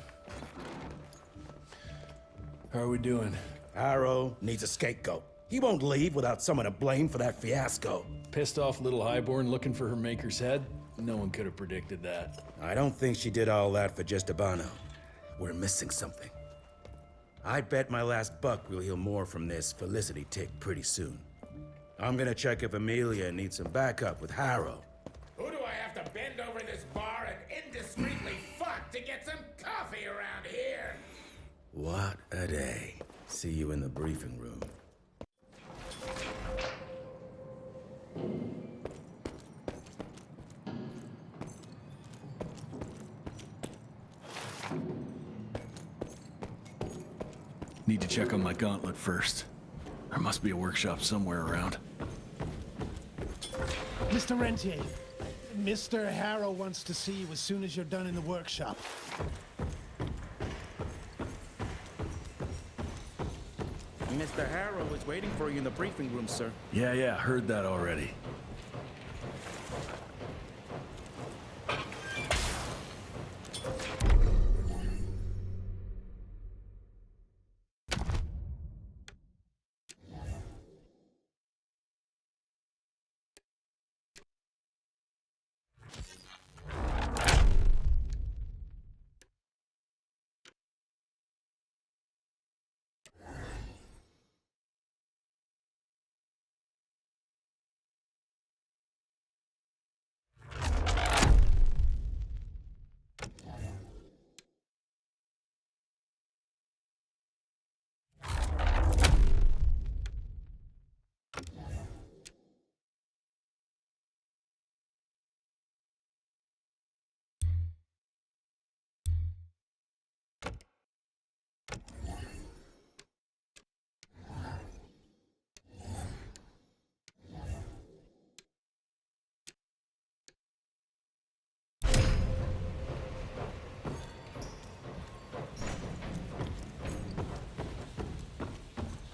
[SPEAKER 3] How are we doing?
[SPEAKER 2] Harrow needs a scapegoat. He won't leave without someone to blame for that fiasco.
[SPEAKER 3] Pissed off little highborn looking for her maker's head? No one could have predicted that.
[SPEAKER 2] I don't think she did all that for just Abano. We're missing something. I bet my last buck we'll hear more from this Felicity tick pretty soon. I'm gonna check if Amelia needs some backup with Harrow.
[SPEAKER 22] Who do I have to bend over this bar and indiscreetly fuck to get some coffee around here?
[SPEAKER 2] What a day. See you in the briefing room.
[SPEAKER 8] Need to check on my gauntlet first. There must be a workshop somewhere around.
[SPEAKER 6] Mr. Rentier, Mr. Harrow wants to see you as soon as you're done in the workshop.
[SPEAKER 2] Mr. Harrow is waiting for you in the briefing room, sir.
[SPEAKER 8] Yeah, heard that already.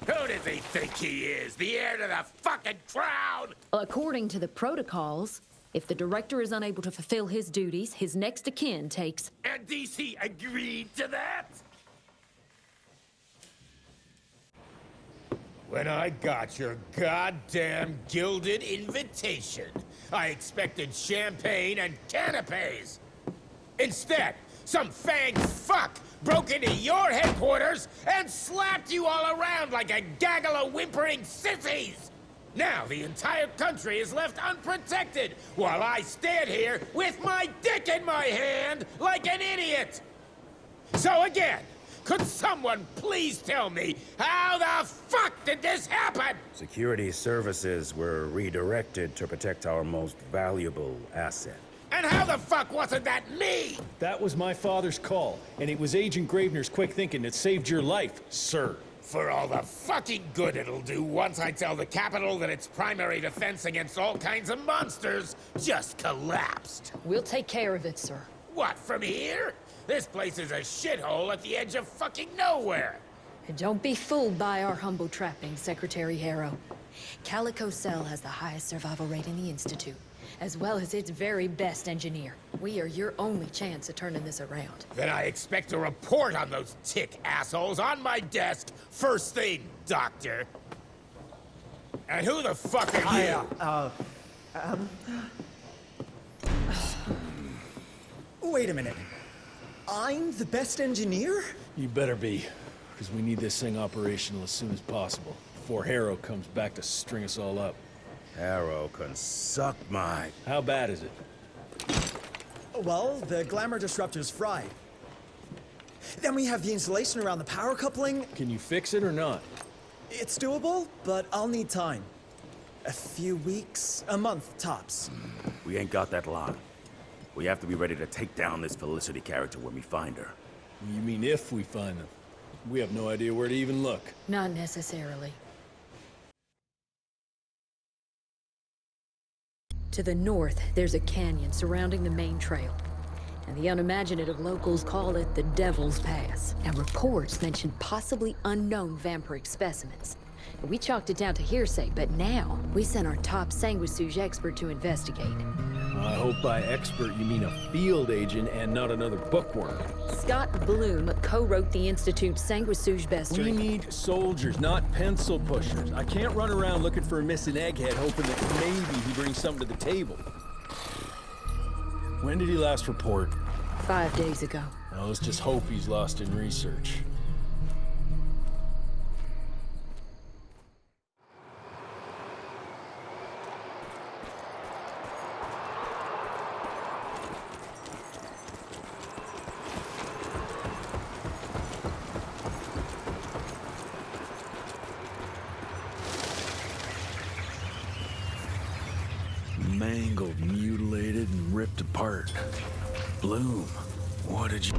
[SPEAKER 9] Who does he think he is? The heir to the fucking crown?
[SPEAKER 1] According to the protocols, if the director is unable to fulfill his duties, his next of kin takes...
[SPEAKER 9] And DC agreed to that? When I got your goddamn gilded invitation, I expected champagne and canapes. Instead, some fanged fuck broke into your headquarters and slapped you all around like a gaggle of whimpering sissies! Now the entire country is left unprotected while I stand here with my dick in my hand like an idiot! So again, could someone please tell me how the fuck did this happen? Security services were redirected to protect our most valuable asset.
[SPEAKER 22] And how the fuck wasn't that me?
[SPEAKER 3] That was my father's call, and it was Agent Gravener's quick thinking that saved your life, sir.
[SPEAKER 22] For all the fucking good it'll do once I tell the Capitol that its primary defense against all kinds of monsters just collapsed.
[SPEAKER 1] We'll take care of it, sir.
[SPEAKER 22] What, from here? This place is a shithole at the edge of fucking nowhere.
[SPEAKER 1] And don't be fooled by our humble trappings, Secretary Harrow. Calico Cell has the highest survival rate in the Institute, as well as its very best engineer. We are your only chance of turning this around.
[SPEAKER 22] Then I expect a report on those tick assholes on my desk first thing, Doctor. And who the fuck are you?
[SPEAKER 5] Wait a minute. I'm the best engineer?
[SPEAKER 3] You better be, because we need this thing operational as soon as possible, before Harrow comes back to string us all up.
[SPEAKER 2] Harrow can suck my...
[SPEAKER 3] How bad is it?
[SPEAKER 5] Well, the glamour disruptor's fried. Then we have the insulation around the power coupling.
[SPEAKER 3] Can you fix it or not?
[SPEAKER 5] It's doable, but I'll need time. A few weeks, a month tops.
[SPEAKER 9] We ain't got that long. We have to be ready to take down this Felicity character when we find her.
[SPEAKER 3] You mean if we find them? We have no idea where to even look.
[SPEAKER 1] Not necessarily. To the north, there's a canyon surrounding the main trail. And the unimaginative locals call it the Devil's Pass. And reports mention possibly unknown vampiric specimens. We chalked it down to hearsay, but now we sent our top sanguisuge expert to investigate.
[SPEAKER 3] I hope by expert you mean a field agent and not another bookworm.
[SPEAKER 1] Scott Bloom co-wrote the Institute's sanguisuge bestiary.
[SPEAKER 3] We need soldiers, not pencil pushers. I can't run around looking for a missing egghead hoping that maybe he brings something to the table. When did he last report?
[SPEAKER 1] 5 days ago.
[SPEAKER 3] Now let's just hope he's lost in research. Mangled, mutilated, and ripped apart. Bloom, what did you...